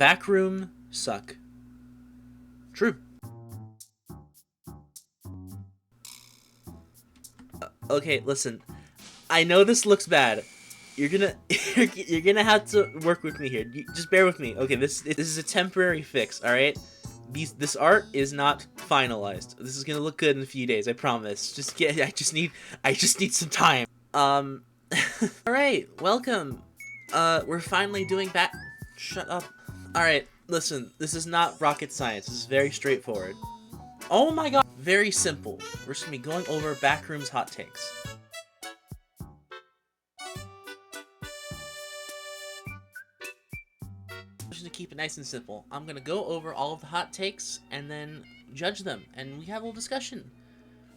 Backroom suck. True. Okay, listen. I know this looks bad. You're gonna you're gonna have to work with me here. Just bear with me. Okay, this is a temporary fix. All right. This art is not finalized. This is gonna look good in a few days. I promise. I just need some time. All right. Welcome. We're finally doing back. Shut up. All right. Listen. This is not rocket science. This is very straightforward. Oh my god. Very simple. We're just gonna be going over Backrooms hot takes. Just to keep it nice and simple, I'm gonna go over all of the hot takes and then judge them, and we have a little discussion.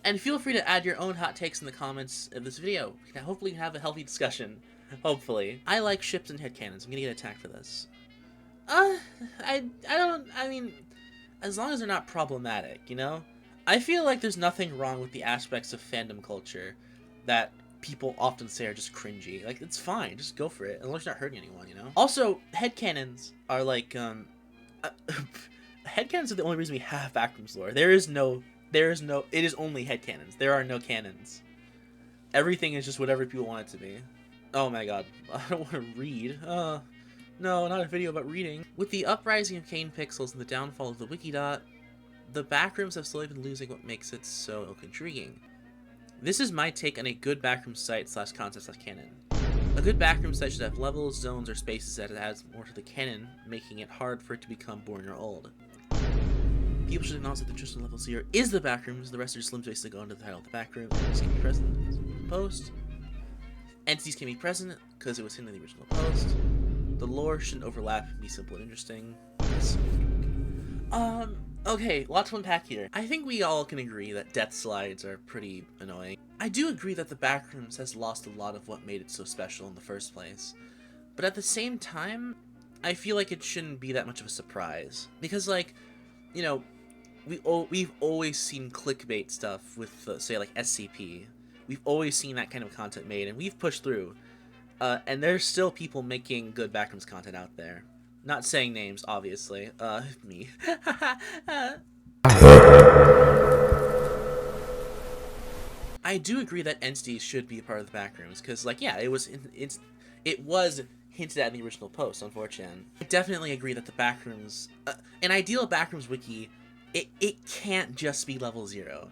And feel free to add your own hot takes in the comments of this video. We can hopefully have a healthy discussion. Hopefully. I like ships and headcanons. I'm gonna get attacked for this. I mean, as long as they're not problematic, you know? I feel like there's nothing wrong with the aspects of fandom culture that people often say are just cringy. Like, it's fine, just go for it, as long as you're not hurting anyone, you know? Also, headcanons are like, headcanons are the only reason we have Backrooms lore. It is only headcanons. There are no canons. Everything is just whatever people want it to be. Oh my god, I don't want to read. No, not a video about reading. With the uprising of Kane Pixels and the downfall of the Wikidot, the Backrooms have slowly been losing what makes it so intriguing. This is my take on a good backroom site / concept / canon. A good backroom site should have levels, zones, or spaces that adds more to the canon, making it hard for it to become boring or old. People should acknowledge that the traditional level 0 is the backrooms, the rest are just slim spaces that go under the title of the backroom. Entities can be present in the post. Entities can be present because it was hidden in the original post. The lore shouldn't overlap and be simple and interesting. Okay, lots to unpack here. I think we all can agree that death slides are pretty annoying. I do agree that the Backrooms has lost a lot of what made it so special in the first place. But at the same time, I feel like it shouldn't be that much of a surprise. Because, like, you know, we've always seen clickbait stuff with, say, like, SCP. We've always seen that kind of content made, and we've pushed through. And there's still people making good Backrooms content out there. Not saying names, obviously. Me. I do agree that entities should be a part of the Backrooms, because, like, yeah, it was hinted at in the original post, unfortunately. I definitely agree that the Backrooms, an ideal Backrooms wiki, it can't just be level 0.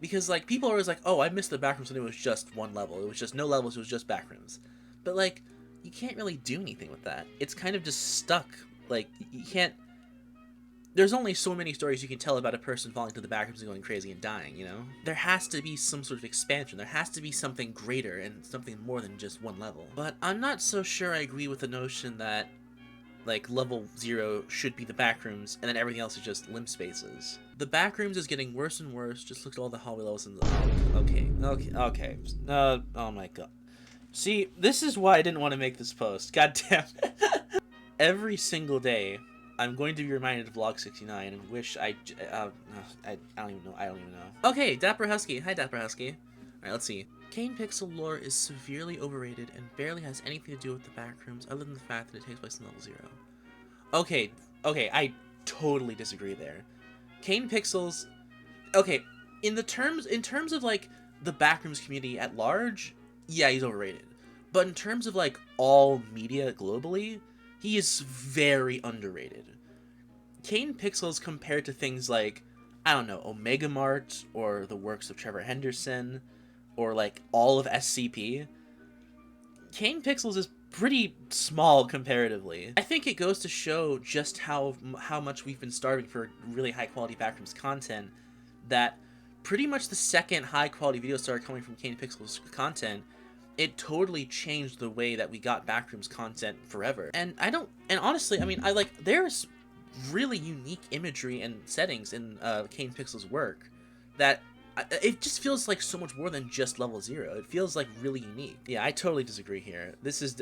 Because, like, people are always like, oh, I missed the Backrooms when it was just one level. It was just no levels, it was just Backrooms. But, like, you can't really do anything with that. It's kind of just stuck. Like, you can't... There's only so many stories you can tell about a person falling to the Backrooms and going crazy and dying, you know? There has to be some sort of expansion. There has to be something greater and something more than just one level. But I'm not so sure I agree with the notion that, like, level 0 should be the Backrooms, and then everything else is just limb spaces. The Backrooms is getting worse and worse. Just look at all the hallway levels and... Okay. Oh my god. See, this is why I didn't want to make this post. God damn it. Every single day, I'm going to be reminded of Vlog 69 and wish I don't even know. Okay, Dapper Husky. Hi, Dapper Husky. Alright, let's see. Kane Pixel lore is severely overrated and barely has anything to do with the Backrooms other than the fact that it takes place in level 0. Okay, I totally disagree there. Kane Pixels... Okay, in terms of, like, the Backrooms community at large... Yeah, he's overrated. But in terms of, like, all media globally, he is very underrated. Kane Pixels compared to things like, I don't know, Omega Mart, or the works of Trevor Henderson, or, like, all of SCP, Kane Pixels is pretty small comparatively. I think it goes to show just how much we've been starving for really high-quality Backrooms content, that pretty much the second high-quality video started coming from Kane Pixels content, it totally changed the way that we got Backrooms content forever. And honestly, I mean, there's really unique imagery and settings in Kane Pixel's work that it just feels like so much more than just level 0. It feels like really unique. Yeah, I totally disagree here. This is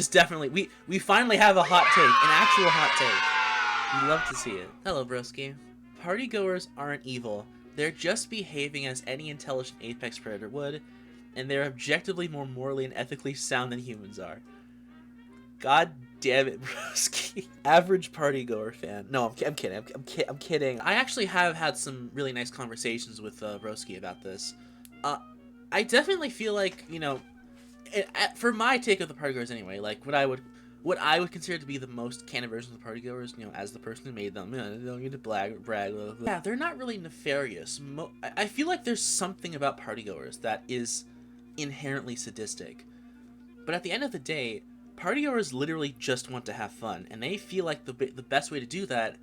definitely, we finally have a hot take, an actual hot take. We love to see it. Hello, broski. Partygoers aren't evil. They're just behaving as any intelligent apex predator would, and they're objectively more morally and ethically sound than humans are. God damn it, broski. Average partygoer fan. No, I'm kidding. I'm kidding. I actually have had some really nice conversations with Broski about this. I definitely feel like, you know, for my take of the partygoers anyway, like what I would consider to be the most canon versions of the partygoers, you know, as the person who made them, you know, they don't need to brag. Blah, blah. Yeah, they're not really nefarious. I feel like there's something about partygoers that is inherently sadistic. But at the end of the day, partygoers literally just want to have fun, and they feel like the best way to do that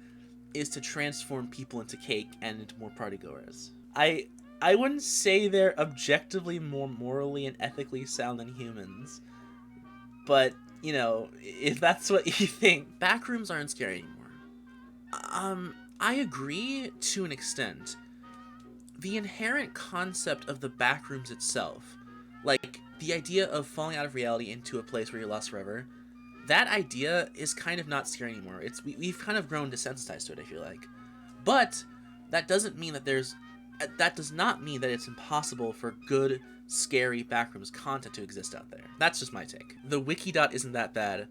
is to transform people into cake and into more partygoers. I wouldn't say they're objectively more morally and ethically sound than humans, but, you know, if that's what you think. Backrooms aren't scary anymore. I agree to an extent. The inherent concept of the backrooms itself, like the idea of falling out of reality into a place where you're lost forever, that idea is kind of not scary anymore. We've kind of grown desensitized to it, I feel like. But that doesn't mean that that does not mean that it's impossible for good, scary backrooms content to exist out there. That's just my take. The wiki.dot isn't that bad.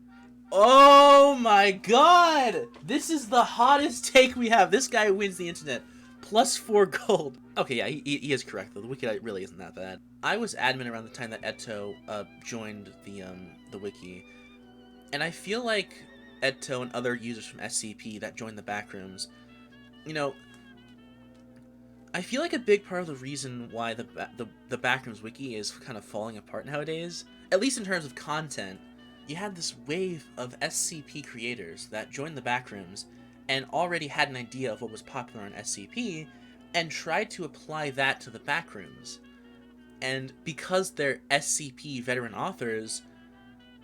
Oh my god! This is the hottest take we have. This guy wins the internet. +4 gold. Okay, yeah, he is correct though. The wiki really isn't that bad. I was admin around the time that Edto joined the wiki, and I feel like Edto and other users from SCP that joined the backrooms, you know, I feel like a big part of the reason why the Backrooms wiki is kind of falling apart nowadays, at least in terms of content, you had this wave of SCP creators that joined the Backrooms and already had an idea of what was popular on SCP and tried to apply that to the Backrooms. And because they're SCP veteran authors,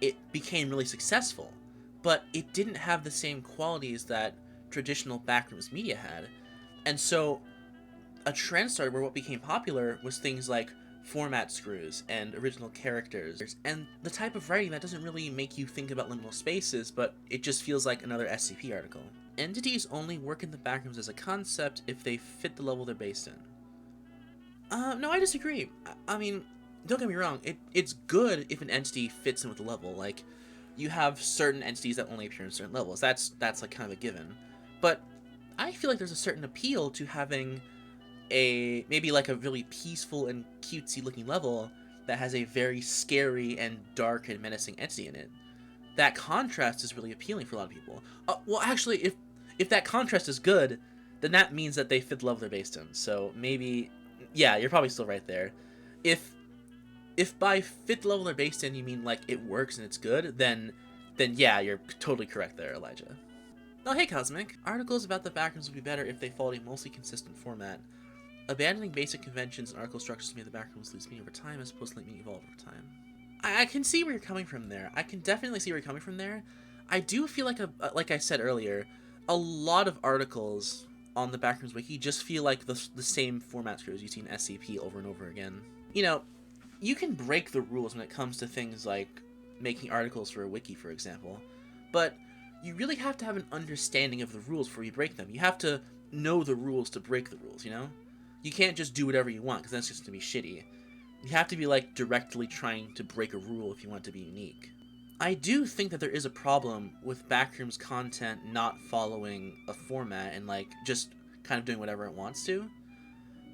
it became really successful. But it didn't have the same qualities that traditional Backrooms media had. And so a trend started where what became popular was things like format screws and original characters and the type of writing that doesn't really make you think about liminal spaces, but it just feels like another SCP article. Entities only work in the backrooms as a concept if they fit the level they're based in. No, I disagree. I mean, don't get me wrong, it's good if an entity fits in with the level. Like, you have certain entities that only appear in certain levels. That's like kind of a given. But I feel like there's a certain appeal to having maybe like a really peaceful and cutesy looking level that has a very scary and dark and menacing entity in it. That contrast is really appealing for a lot of people. Well, actually, if that contrast is good, then that means that they fit the level they're based in. So maybe, yeah, you're probably still right there. If by fit the level they're based in you mean like it works and it's good, then yeah, you're totally correct there, Elijah. Oh, hey Cosmic. Articles about the backrooms would be better if they followed a mostly consistent format. Abandoning basic conventions and article structures to make the backrooms lose meaning over time as opposed to letting it evolve over time. I can see where you're coming from there. I can definitely see where you're coming from there. I do feel like, like I said earlier, a lot of articles on the Backrooms wiki just feel like the same format screws you see in SCP over and over again. You know, you can break the rules when it comes to things like making articles for a wiki, for example, but you really have to have an understanding of the rules before you break them. You have to know the rules to break the rules, you know? You can't just do whatever you want, because that's just going to be shitty. You have to be, like, directly trying to break a rule if you want to be unique. I do think that there is a problem with Backrooms content not following a format and, like, just kind of doing whatever it wants to.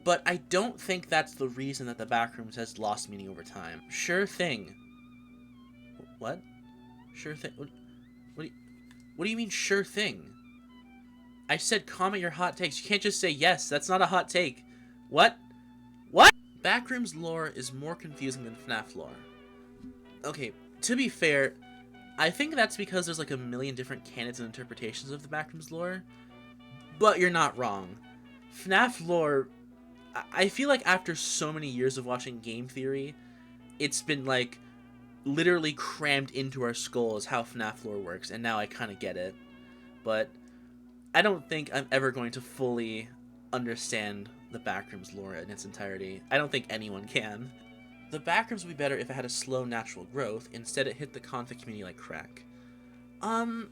But I don't think that's the reason that the Backrooms has lost meaning over time. Sure thing. What? Sure thing? What do you mean, sure thing? I said comment your hot takes. You can't just say yes. That's not a hot take. What? What? Backrooms lore is more confusing than FNAF lore. Okay, to be fair, I think that's because there's like a million different canons and interpretations of the Backrooms lore. But you're not wrong. FNAF lore, I feel like after so many years of watching game theory, it's been like literally crammed into our skulls how FNAF lore works, and now I kind of get it. But I don't think I'm ever going to fully understand the Backrooms lore in its entirety. I don't think anyone can. The Backrooms would be better if it had a slow natural growth. Instead, it hit the conflict community like crack. I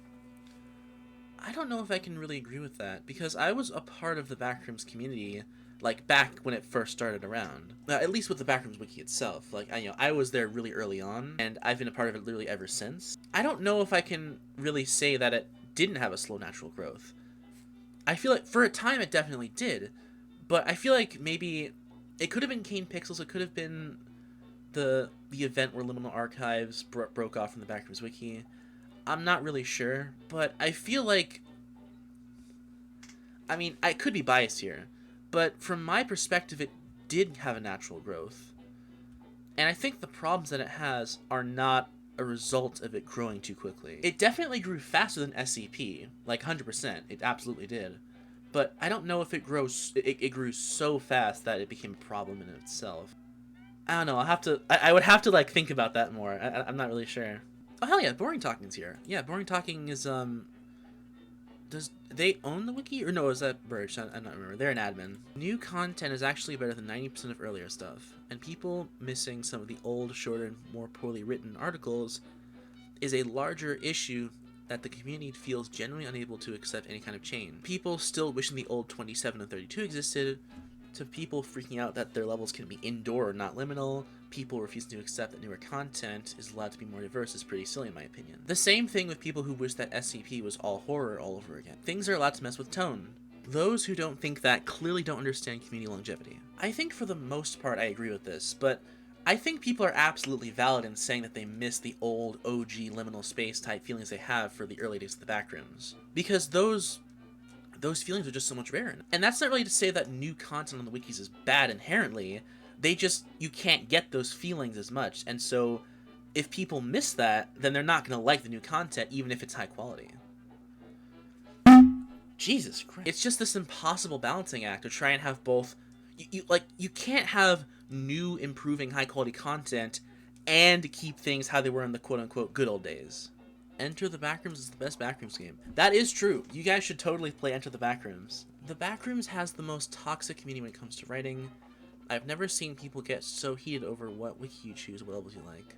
don't know if I can really agree with that, because I was a part of the Backrooms community like back when it first started around. At least with the Backrooms wiki itself. Like, I was there really early on, and I've been a part of it literally ever since. I don't know if I can really say that it didn't have a slow natural growth. I feel like for a time it definitely did, but I feel like maybe it could have been Kane Pixels, it could have been the event where Liminal Archives broke off from the Backrooms wiki. I'm not really sure, but I feel like, I mean, I could be biased here, but from my perspective, it did have a natural growth. And I think the problems that it has are not a result of it growing too quickly. It definitely grew faster than SCP, like 100%, it absolutely did. But I don't know if it grew so fast that it became a problem in itself. I don't know, I would have to, like, think about that more. I'm not really sure. Oh, hell yeah, Boring Talking's here. Yeah, Boring Talking is, does they own the wiki? Or no, is that Birch? I don't remember. They're an admin. New content is actually better than 90% of earlier stuff, and people missing some of the old, shorter, and more poorly written articles is a larger issue that the community feels genuinely unable to accept any kind of change. People still wishing the old 27 and 32 existed, to people freaking out that their levels can be indoor or not liminal, people refusing to accept that newer content is allowed to be more diverse is pretty silly in my opinion. The same thing with people who wish that SCP was all horror all over again. Things are allowed to mess with tone. Those who don't think that clearly don't understand community longevity. I think for the most part I agree with this, but I think people are absolutely valid in saying that they miss the old OG liminal space type feelings they have for the early days of the Backrooms. Because those feelings are just so much rarer. And that's not really to say that new content on the wikis is bad inherently, you can't get those feelings as much, and so if people miss that, then they're not going to like the new content even if it's high quality. Jesus Christ. It's just this impossible balancing act to try and have both. You can't have new, improving, high quality content and keep things how they were in the quote-unquote good old days. Enter the Backrooms is the best Backrooms game. That is true. You guys should totally play Enter the Backrooms. The Backrooms has the most toxic community when it comes to writing. I've never seen people get so heated over what wiki you choose, what levels you like.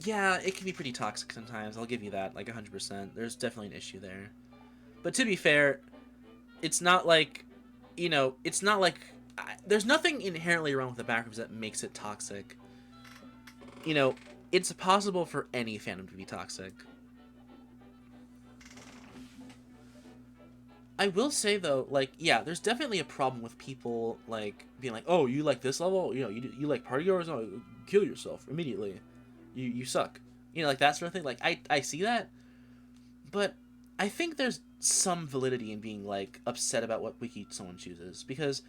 Yeah, it can be pretty toxic sometimes, I'll give you that, like 100%. There's definitely an issue there. But to be fair, it's not like, there's nothing inherently wrong with the Backrooms that makes it toxic. It's possible for any fandom to be toxic. I will say, though, yeah, there's definitely a problem with people, being like, oh, you like this level? You like party goers? Oh, kill yourself immediately. You suck. That sort of thing. I see that. But I think there's some validity in being, upset about what wiki someone chooses. Because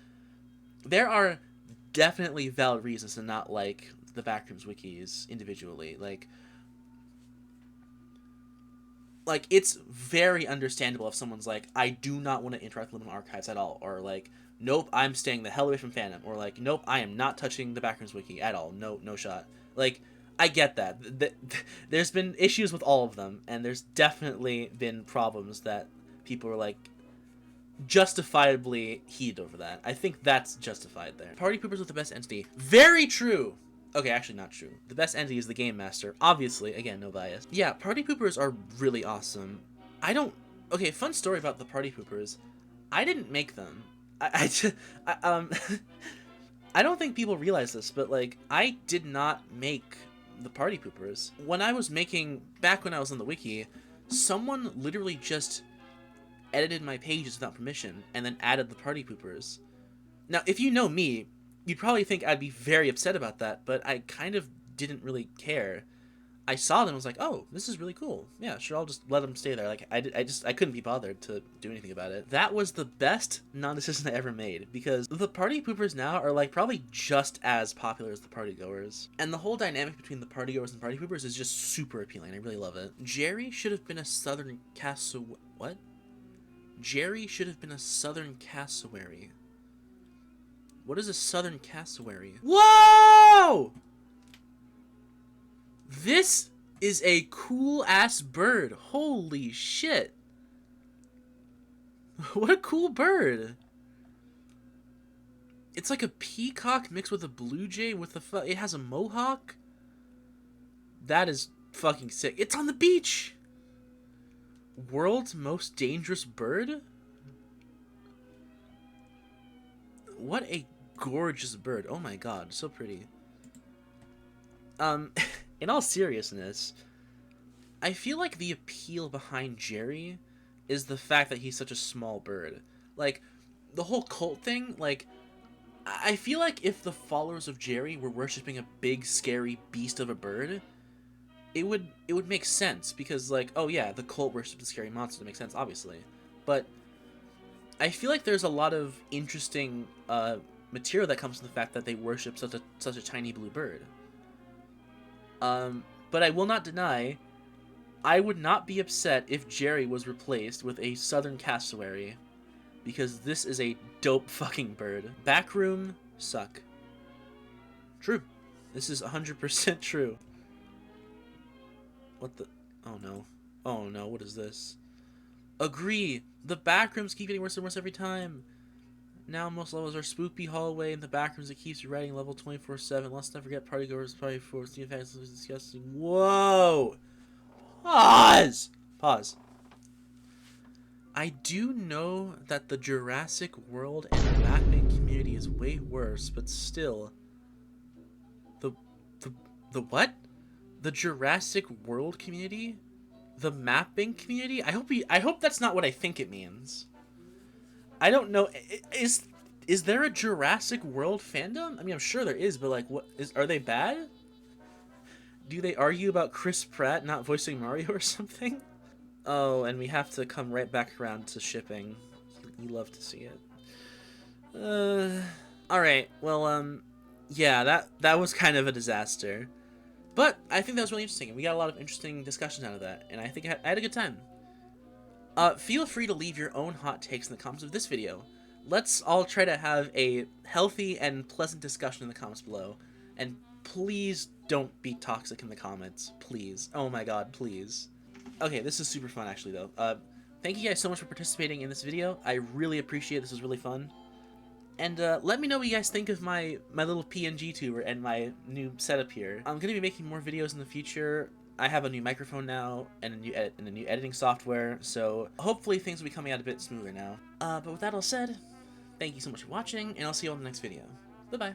there are definitely valid reasons to not like the Backrooms wikis individually. It's very understandable if someone's like, I do not want to interact with Liminal Archives at all, or nope, I'm staying the hell away from fandom, or nope, I am not touching the Backrooms wiki at all, no shot. I get that. There's been issues with all of them, and there's definitely been problems that people are justifiably heated over that. I think that's justified there. Party poopers with the best entity. Very true! Okay, actually not true. The best entity is the Game Master. Obviously, again, no bias. Yeah, Party Poopers are really awesome. Okay, fun story about the Party Poopers. I didn't make them. I don't think people realize this, but, I did not make the Party Poopers. Back when I was on the wiki, someone literally just edited my pages without permission and then added the Party Poopers. Now, if you know me, you'd probably think I'd be very upset about that, but I kind of didn't really care. I saw them and was like, oh, this is really cool. Yeah, sure, I'll just let them stay there. I couldn't be bothered to do anything about it. That was the best non-decision I ever made, because the Party Poopers now are, probably just as popular as the Party Goers. And the whole dynamic between the Party Goers and Party Poopers is just super appealing. I really love it. Jerry should have been a Southern cassowary. What? Jerry should have been a Southern cassowary. What is a Southern cassowary? Whoa! This is a cool-ass bird. Holy shit. What a cool bird. It's like a peacock mixed with a blue jay with it has a mohawk. That is fucking sick. It's on the beach. World's most dangerous bird? what a gorgeous bird. Oh my god, so pretty. In all seriousness, I feel like the appeal behind Jerry is the fact that he's such a small bird. Like, the whole cult thing, like, I feel like if the followers of Jerry were worshipping a big, scary beast of a bird, it would make sense, because, like, oh yeah, the cult worships a scary monster, that makes sense, obviously. But I feel like there's a lot of interesting material that comes from the fact that they worship such a tiny blue bird. But I will not deny, I would not be upset if Jerry was replaced with a southern cassowary, because this is a dope fucking bird. Backroom suck. True. This is 100% true. What the? Oh no. Oh no, what is this? Agree! The backrooms keep getting worse and worse every time. Now most levels are spoopy hallway in the backrooms that keeps you writing level 24/7. Let's not forget partygoers, party force, new facts, disgusting. Whoa! Pause! Pause. I do know that the Jurassic World and mapping community is way worse, but still. The what? The Jurassic World community? The mapping community? I hope that's not what I think it means. I don't know. Is there a Jurassic World fandom? I mean, I'm sure there is, but like, are they bad? Do they argue about Chris Pratt not voicing Mario or something? Oh, and we have to come right back around to shipping. You love to see it. Alright, well, yeah, that was kind of a disaster. But I think that was really interesting, and we got a lot of interesting discussions out of that, and I think I had a good time. Feel free to leave your own hot takes in the comments of this video. Let's all try to have a healthy and pleasant discussion in the comments below, and please don't be toxic in the comments, please. Oh my god, please. Okay, this is super fun actually though. Thank you guys so much for participating in this video. I really appreciate it. This was really fun. And let me know what you guys think of my little PNG tuber and my new setup here. I'm gonna be making more videos in the future. I have a new microphone now and a new editing software, so hopefully things will be coming out a bit smoother now. But with that all said, thank you so much for watching, and I'll see you on the next video. Bye bye.